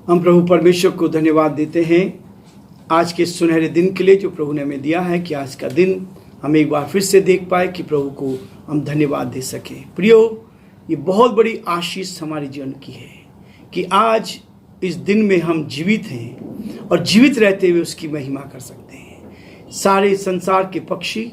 हम प्रभु परमेश्वर को धन्यवाद देते हैं आज के सुनहरे दिन के लिए जो प्रभु ने हमें दिया है कि आज का दिन हम एक बार फिर से देख पाए कि प्रभु को हम धन्यवाद दे सकें। प्रियो, ये बहुत बड़ी आशीष हमारे जीवन की है कि आज इस दिन में हम जीवित हैं और जीवित रहते हुए उसकी महिमा कर सकते हैं। सारे संसार के पक्षी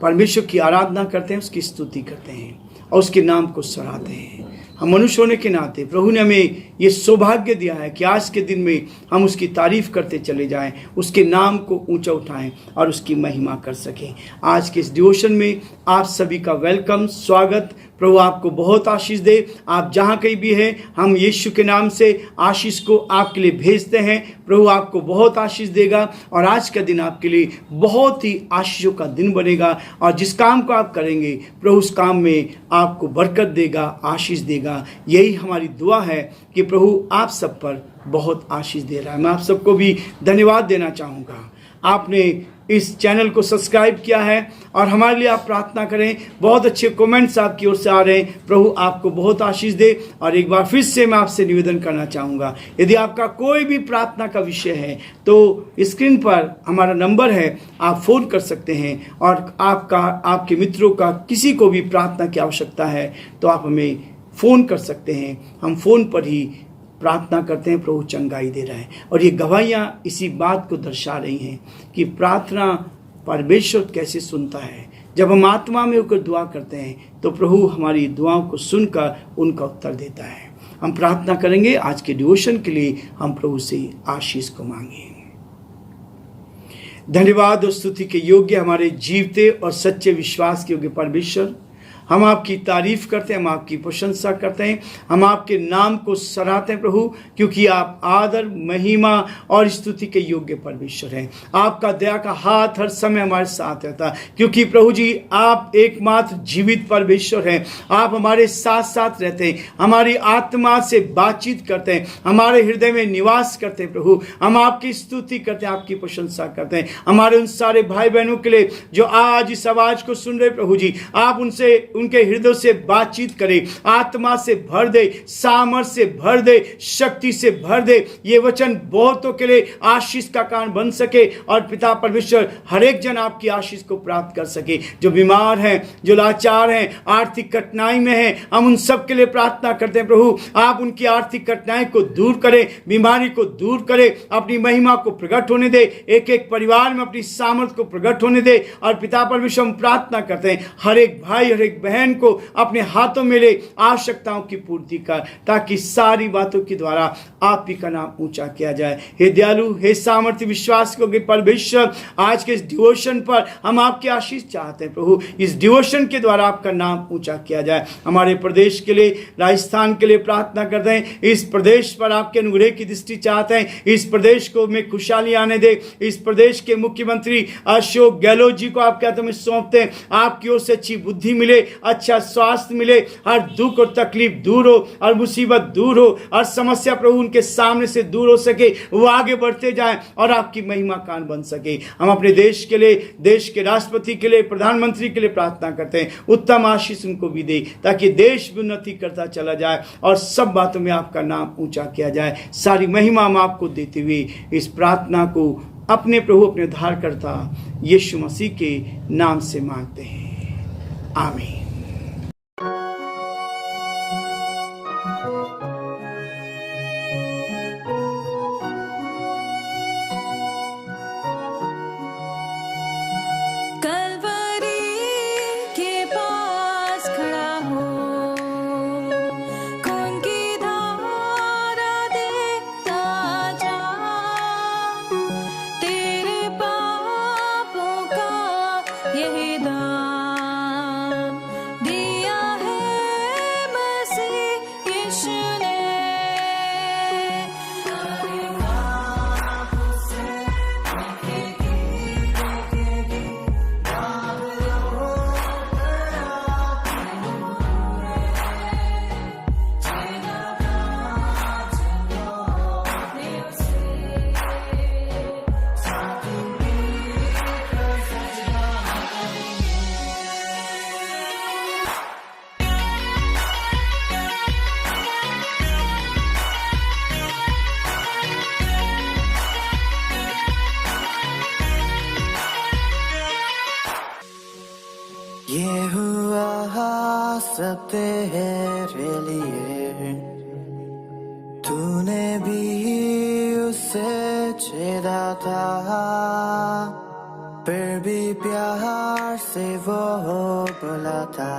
परमेश्वर की आराधना करते हैं, उसकी स्तुति करते हैं और उसके नाम को सराहते हैं। हम मनुष्य होने के नाते प्रभु ने हमें ये सौभाग्य दिया है कि आज के दिन में हम उसकी तारीफ करते चले जाएं, उसके नाम को ऊंचा उठाएं और उसकी महिमा कर सकें। आज के इस डिवोशन में आप सभी का वेलकम, स्वागत। प्रभु आपको बहुत आशीष दे। आप जहाँ कहीं भी हैं, हम यीशु के नाम से आशीष को आपके लिए भेजते हैं। प्रभु आपको बहुत आशीष देगा और आज का दिन आपके लिए बहुत ही आशीषों का दिन बनेगा और जिस काम को आप करेंगे प्रभु उस काम में आपको बरकत देगा, आशीष देगा। यही हमारी दुआ है कि प्रभु आप सब पर बहुत आशीष दे रहा है। मैं आप सबको भी धन्यवाद देना चाहूँगा। आपने इस चैनल को सब्सक्राइब किया है और हमारे लिए आप प्रार्थना करें। बहुत अच्छे कमेंट्स आपकी ओर से आ रहे हैं। प्रभु आपको बहुत आशीष दे। और एक बार फिर से मैं आपसे निवेदन करना चाहूँगा, यदि आपका कोई भी प्रार्थना का विषय है तो स्क्रीन पर हमारा नंबर है, आप फ़ोन कर सकते हैं। और आपके मित्रों का किसी को भी प्रार्थना की आवश्यकता है तो आप हमें फ़ोन कर सकते हैं। हम फ़ोन पर ही प्रार्थना करते हैं। प्रभु चंगाई दे रहा है और ये गवाहियाँ इसी बात को दर्शा रही हैं कि प्रार्थना परमेश्वर कैसे सुनता है। जब हम आत्मा में होकर दुआ करते हैं तो प्रभु हमारी दुआओं को सुनकर उनका उत्तर देता है। हम प्रार्थना करेंगे। आज के डिवोशन के लिए हम प्रभु से आशीष को मांगे। धन्यवाद और स्तुति के योग्य हमारे जीवते और सच्चे विश्वास के योग्य परमेश्वर, हम आपकी तारीफ करते हैं, हम आपकी प्रशंसा करते हैं, हम आपके नाम को सराहते हैं प्रभु, क्योंकि आप आदर, महिमा और स्तुति के योग्य परमेश्वर हैं। आपका दया का हाथ हर समय हमारे साथ रहता है, क्योंकि प्रभु जी आप एकमात्र जीवित परमेश्वर हैं। आप हमारे साथ साथ रहते हैं, हमारी आत्मा से बातचीत करते हैं, हमारे हृदय में निवास करते हैं। प्रभु हम आपकी स्तुति करते हैं, आपकी प्रशंसा करते हैं। हमारे उन सारे भाई बहनों के लिए जो आज इस आवाज को सुन रहे प्रभु जी, आप उनके हृदय से बातचीत करें, आत्मा से भर दे, सामर्थ से भर दे, शक्ति से भर दे। ये वचन बहुतों के लिए आशीष का कारण बन सके और पिता परमेश्वर हर एक जन आपकी आशीष को प्राप्त कर सके। जो बीमार हैं, जो लाचार हैं, आर्थिक कठिनाई में हैं, हम उन सब के लिए प्रार्थना करते हैं। प्रभु आप उनकी आर्थिक कठिनाई को दूर करें, बीमारी को दूर करें, अपनी महिमा को प्रकट होने दे, एक एक परिवार में अपनी सामर्थ को प्रकट होने दे। और पिता परमेश्वर हम प्रार्थना करते हैं हर एक भाई, हर एक बहन को अपने हाथों में ले आवश्यकताओं की पूर्ति कर, ताकि सारी बातों के द्वारा आप ही का नाम ऊंचा किया जाए। हे दयालु, हे सामर्थ्य विश्वास को परमेश्वर, आज के इस डिवोशन पर हम आपकी आशीष चाहते हैं। प्रभु इस डिवोशन के द्वारा आपका नाम ऊंचा किया जाए। हमारे प्रदेश के लिए, राजस्थान के लिए प्रार्थना करते हैं। इस प्रदेश पर आपके अनुग्रह की दृष्टि चाहते हैं। इस प्रदेश को में खुशहाली आने दे। इस प्रदेश के मुख्यमंत्री अशोक गहलोत जी को आपके हाथों में सौंपते हैं। आपकी ओर से अच्छी बुद्धि मिले, अच्छा स्वास्थ्य मिले, हर दुख और तकलीफ दूर हो और मुसीबत दूर हो और समस्या प्रभु उनके सामने से दूर हो सके, वो आगे बढ़ते जाएं और आपकी महिमा कान बन सके। हम अपने देश के लिए, देश के राष्ट्रपति के लिए, प्रधानमंत्री के लिए प्रार्थना करते हैं। उत्तम आशीष उनको भी दे, ताकि देश भी उन्नति करता चला जाए और सब बातों में आपका नाम ऊंचा किया जाए। सारी महिमा हम आपको देते हुए इस प्रार्थना को अपने प्रभु, अपने उद्धारकर्ता यीशु मसीह के नाम से मांगते हैं, आमीन। तेरे लिए। तूने भी उसे छेड़ा था, फिर भी प्यार से वो बुलाता।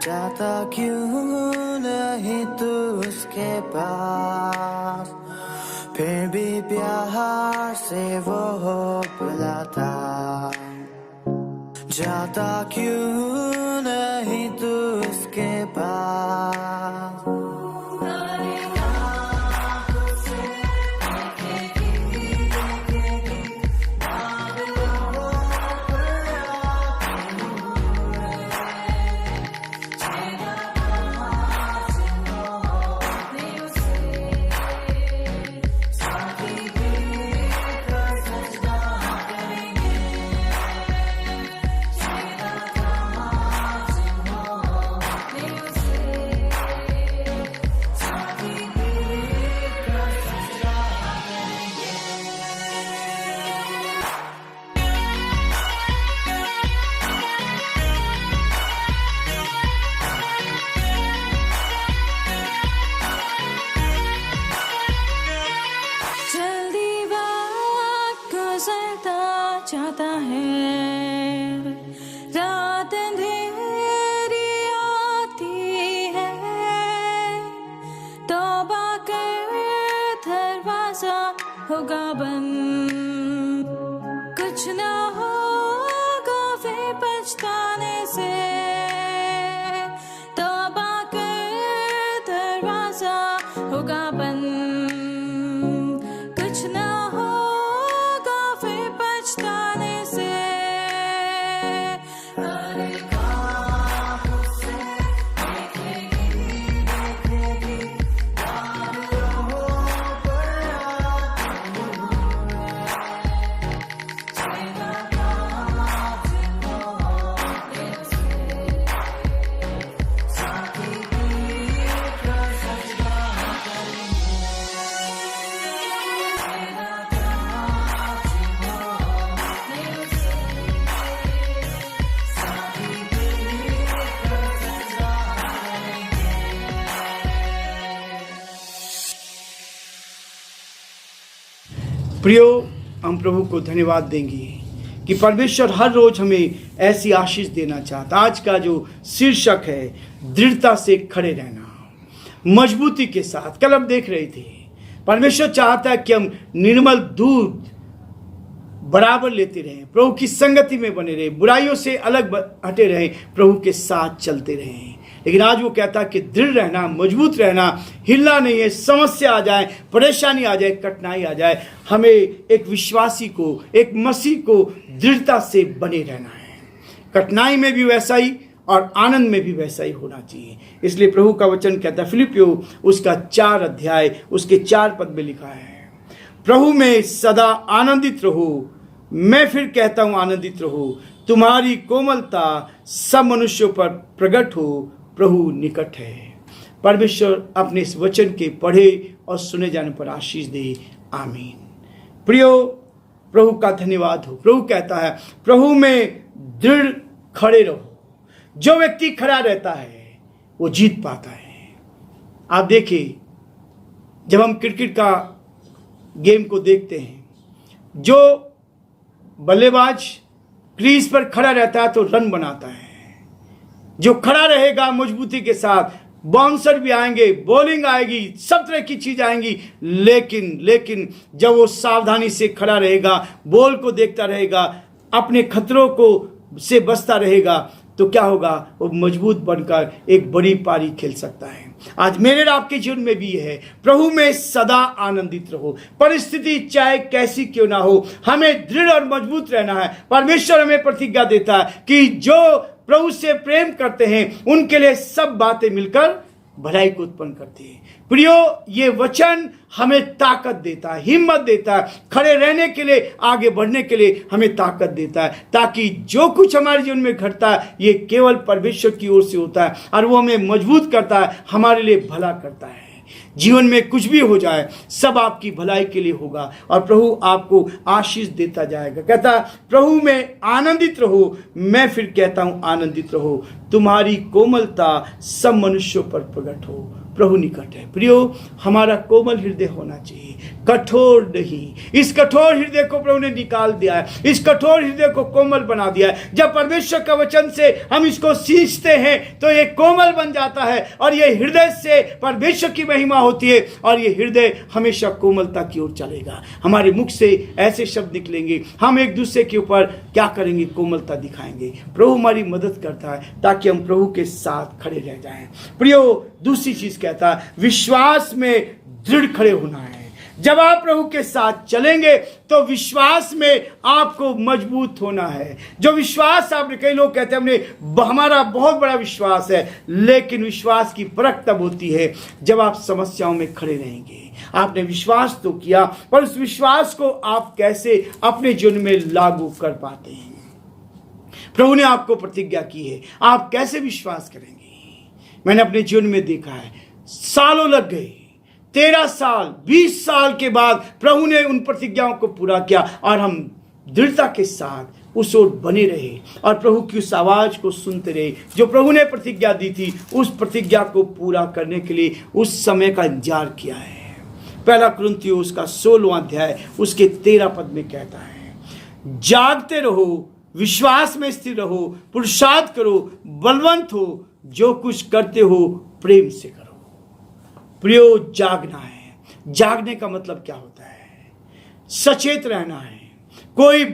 जाता क्यों नहीं तू उसके पास, फिर भी प्यार से वो बुलाता। जाता क्यों नहीं तू उसके पास। जाता है, रात अंधेरी आती है, तौबा कर दरवाजा होगा बंद। कुछ ना होगा वे पछताने से, तौबा कर दरवाजा होगा बंद। कुछ ना प्रियो, हम प्रभु को धन्यवाद देंगे कि परमेश्वर हर रोज हमें ऐसी आशीष देना चाहता। आज का जो शीर्षक है, दृढ़ता से खड़े रहना, मजबूती के साथ। कल हम देख रहे थे, परमेश्वर चाहता है कि हम निर्मल दूध बराबर लेते रहें, प्रभु की संगति में बने रहें, बुराइयों से अलग हटे रहें, प्रभु के साथ चलते रहें। लेकिन आज वो कहता है कि दृढ़ रहना, मजबूत रहना, हिलना नहीं है। समस्या आ जाए, परेशानी आ जाए, कठिनाई आ जाए, हमें एक विश्वासी को, एक मसीह को दृढ़ता से बने रहना है। कठिनाई में भी वैसा ही और आनंद में भी वैसा ही होना चाहिए। इसलिए प्रभु का वचन कहता है, फिलिपियो उसका 4 अध्याय उसके 4 पद में लिखा है, प्रभु में सदा आनंदित रहो। मैं फिर कहता हूं, आनंदित रहो। तुम्हारी कोमलता सब मनुष्यों पर प्रकट हो, प्रभु निकट है। परमेश्वर अपने इस वचन के पढ़े और सुने जाने पर आशीष दे। आमीन। प्रियो, प्रभु का धन्यवाद हो। प्रभु कहता है, प्रभु में दृढ़ खड़े रहो। जो व्यक्ति खड़ा रहता है वो जीत पाता है। आप देखिए, जब हम क्रिकेट का गेम को देखते हैं, जो बल्लेबाज क्रीज पर खड़ा रहता है तो रन बनाता है। जो खड़ा रहेगा मजबूती के साथ, बाउंसर भी आएंगे, बॉलिंग आएगी, सब तरह की चीज आएंगी, लेकिन जब वो सावधानी से खड़ा रहेगा, बॉल को देखता रहेगा, अपने खतरों को से बचता रहेगा, तो क्या होगा, वो मजबूत बनकर एक बड़ी पारी खेल सकता है। आज मेरे और आपके जीवन में भी है, प्रभु में सदा आनंदित रहो। परिस्थिति चाहे कैसी क्यों ना हो, हमें दृढ़ और मजबूत रहना है। परमेश्वर हमें प्रतिज्ञा देता है कि जो प्रभु से प्रेम करते हैं उनके लिए सब बातें मिलकर भलाई को उत्पन्न करती है। प्रियो, ये वचन हमें ताकत देता है, हिम्मत देता है, खड़े रहने के लिए, आगे बढ़ने के लिए हमें ताकत देता है, ताकि जो कुछ हमारे जीवन में घटता है ये केवल परमेश्वर की ओर से होता है और वो हमें मजबूत करता है, हमारे लिए भला करता है। जीवन में कुछ भी हो जाए सब आपकी भलाई के लिए होगा और प्रभु आपको आशीष देता जाएगा। कहता प्रभु में आनंदित रहो, मैं फिर कहता हूं आनंदित रहो, तुम्हारी कोमलता सब मनुष्यों पर प्रकट हो। प्रभु निकट है। प्रियो, हमारा कोमल हृदय होना चाहिए, कठोर नहीं। इस कठोर हृदय को प्रभु ने निकाल दिया है, इस कठोर हृदय को कोमल बना दिया है। जब परमेश्वर का वचन से हम इसको सींचते हैं तो ये कोमल बन जाता है और ये हृदय से परमेश्वर की महिमा होती है और ये हृदय हमेशा कोमलता की ओर चलेगा। हमारे मुख से ऐसे शब्द निकलेंगे, हम एक दूसरे के ऊपर क्या करेंगे, कोमलता दिखाएंगे। प्रभु हमारी मदद करता है ताकि हम प्रभु के साथ खड़े रह जाएं। प्रियो, दूसरी चीज कहता है विश्वास में दृढ़ खड़े होना है। जब आप प्रभु के साथ चलेंगे तो विश्वास में आपको मजबूत होना है। जो विश्वास आपने, कई लोग कहते हैं हमने हमारा बहुत बड़ा विश्वास है, लेकिन विश्वास की परख तब होती है जब आप समस्याओं में खड़े रहेंगे। आपने विश्वास तो किया, पर उस विश्वास को आप कैसे अपने जीवन में लागू कर पाते हैं। प्रभु ने आपको प्रतिज्ञा की है, आप कैसे विश्वास करेंगे। मैंने अपने जीवन में देखा है, सालों लग गए, 13 साल 20 साल के बाद प्रभु ने उन प्रतिज्ञाओं को पूरा किया और हम दृढ़ता के साथ उस ओर बने रहे और प्रभु की उस आवाज को सुनते रहे। जो प्रभु ने प्रतिज्ञा दी थी उस प्रतिज्ञा को पूरा करने के लिए उस समय का इंतजार किया है। पहला कुरिन्थियों उसका 16वां अध्याय उसके 13 पद में कहता है, जागते रहो, विश्वास में स्थिर रहो, पुरुषार्थ करो, बलवंत हो, जो कुछ करते हो प्रेम से करो। प्रियो, जागना है। जागने का मतलब क्या होता है? सचेत रहना है। कोई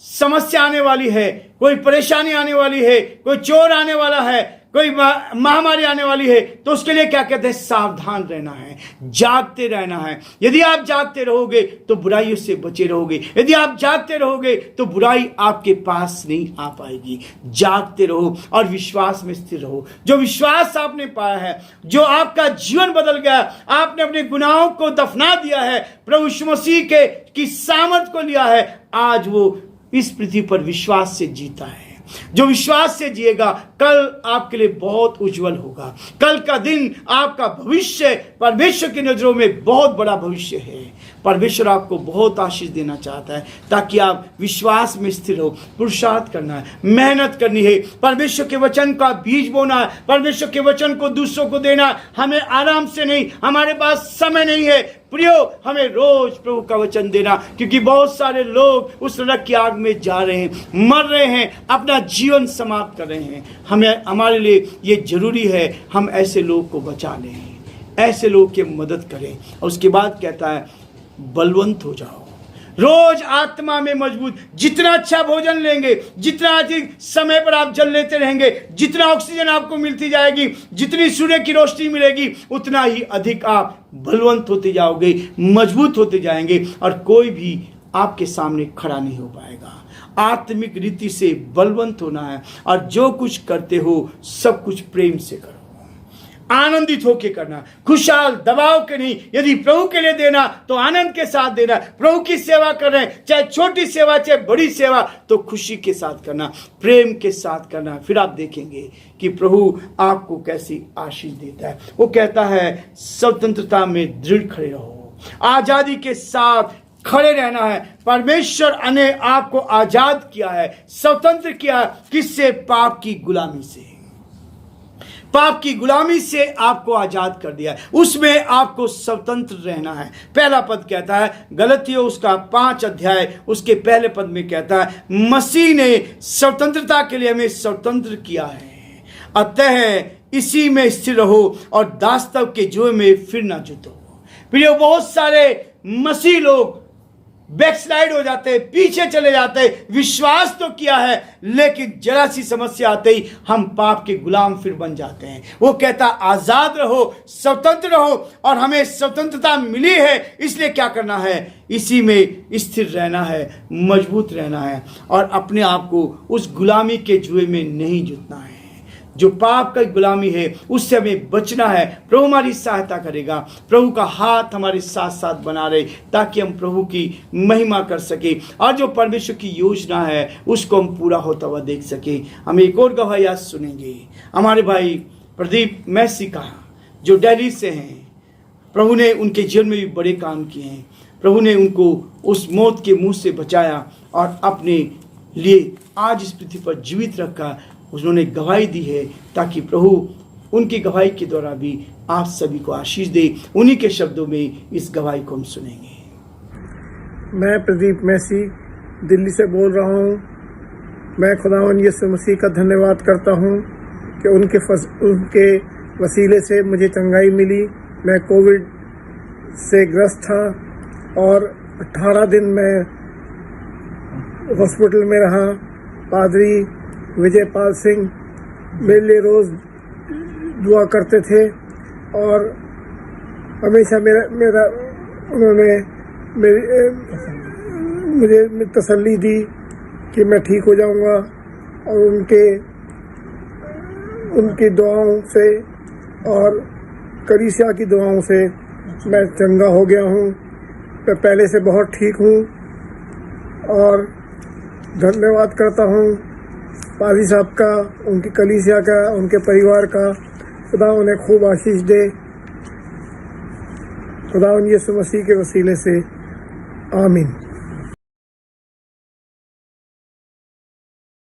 समस्या आने वाली है, कोई परेशानी आने वाली है, कोई चोर आने वाला है, कोई महामारी आने वाली है, तो उसके लिए क्या कहते हैं? सावधान रहना है, जागते रहना है। यदि आप जागते रहोगे तो बुराइयों से बचे रहोगे। यदि आप जागते रहोगे तो बुराई आपके पास नहीं आ पाएगी। जागते रहो और विश्वास में स्थिर रहो। जो विश्वास आपने पाया है, जो आपका जीवन बदल गया, आपने अपने गुनाहों को दफना दिया है, प्रभु यीशु मसीह की सामर्थ को लिया है, आज वो इस पृथ्वी पर विश्वास से जीता है। जो विश्वास से जिएगा कल आपके लिए बहुत उज्जवल होगा। कल का दिन, आपका भविष्य परमेश्वर की नजरों में बहुत बड़ा भविष्य है। परमेश्वर आपको बहुत आशीष देना चाहता है ताकि आप विश्वास में स्थिर हो। पुरुषार्थ करना है, मेहनत करनी है, परमेश्वर के वचन का बीज बोना है, परमेश्वर के वचन को दूसरों को देना। हमें आराम से नहीं, हमारे पास समय नहीं है। प्रियो, हमें रोज प्रभु का वचन देना, क्योंकि बहुत सारे लोग उस नरक की आग में जा रहे हैं, मर रहे हैं, अपना जीवन समाप्त कर रहे हैं। हमारे लिए ये जरूरी है हम ऐसे लोग को बचा लें, ऐसे लोग की मदद करें। और उसके बाद कहता है बलवंत हो जाओ, रोज आत्मा में मजबूत। जितना अच्छा भोजन लेंगे, जितना अधिक समय पर आप जल लेते रहेंगे, जितना ऑक्सीजन आपको मिलती जाएगी, जितनी सूर्य की रोशनी मिलेगी, उतना ही अधिक आप बलवंत होते जाओगे, मजबूत होते जाएंगे और कोई भी आपके सामने खड़ा नहीं हो पाएगा। आत्मिक रीति से बलवंत होना है और जो कुछ करते हो सब कुछ प्रेम से करो, आनंदित होके करना, खुशहाल, दबाव के नहीं। यदि प्रभु के लिए देना तो आनंद के साथ देना। प्रभु की सेवा कर रहे हैं, चाहे छोटी सेवा चाहे बड़ी सेवा, तो खुशी के साथ करना, प्रेम के साथ करना। फिर आप देखेंगे कि प्रभु आपको कैसी आशीष देता है। वो कहता है स्वतंत्रता में दृढ़ खड़े रहो, आजादी के साथ खड़े रहना है। परमेश्वर ने आपको आजाद किया है, स्वतंत्र किया। किससे? पाप की गुलामी से। पाप की गुलामी से आपको आजाद कर दिया है, उसमें आपको स्वतंत्र रहना है। पहला पद कहता है, गलतियों उसका 5 अध्याय उसके पहले पद में कहता है, मसीह ने स्वतंत्रता के लिए हमें स्वतंत्र किया है, अतः इसी में स्थिर रहो और दास्तव के जुए में फिर ना जुटो। प्रियो, बहुत सारे मसीह लोग बैकस्लाइड हो जाते हैं, पीछे चले जाते हैं। विश्वास तो किया है, लेकिन जरा सी समस्या आते ही हम पाप के गुलाम फिर बन जाते हैं। वो कहता आजाद रहो, स्वतंत्र रहो, और हमें स्वतंत्रता मिली है, इसलिए क्या करना है? इसी में स्थिर रहना है, मजबूत रहना है और अपने आप को उस गुलामी के जुए में नहीं जुटना है। जो पाप का गुलामी है उससे हमें बचना है। प्रभु हमारी सहायता करेगा, प्रभु का हाथ हमारे साथ साथ बना रहे ताकि हम प्रभु की महिमा कर सके और जो परमेश्वर की योजना है उसको हम पूरा होता हुआ देख सके। हम एक और गवाही सुनेंगे। हमारे भाई प्रदीप मैसी का, जो दिल्ली से हैं, प्रभु ने उनके जीवन में भी बड़े काम किए हैं। प्रभु ने उनको उस मौत के मुंह से बचाया और अपने लिए आज इस पृथ्वी पर जीवित रखा। उन्होंने गवाही दी है ताकि प्रभु उनकी गवाही के द्वारा भी आप सभी को आशीष दे। उन्हीं के शब्दों में इस गवाही को हम सुनेंगे। मैं प्रदीप मैसी दिल्ली से बोल रहा हूँ। मैं खुदावंद यीशु मसीह का धन्यवाद करता हूँ कि उनके वसीले से मुझे चंगाई मिली। मैं कोविड से ग्रस्त था और 18 दिन मैं हॉस्पिटल में रहा। पादरी विजय पाल सिंह मेरे लिए रोज़ दुआ करते थे और हमेशा उन्होंने मुझे तसल्ली दी कि मैं ठीक हो जाऊंगा। और उनकी दुआओं से और कलीसिया की दुआओं से मैं चंगा हो गया हूँ। मैं पहले से बहुत ठीक हूँ और धन्यवाद करता हूँ पादी साहब का, उनकी कलीसिया का, उनके परिवार का। खुदा उन्हें खूब आशीष दे। खुदा यीशु मसीह के वसीले से आमीन।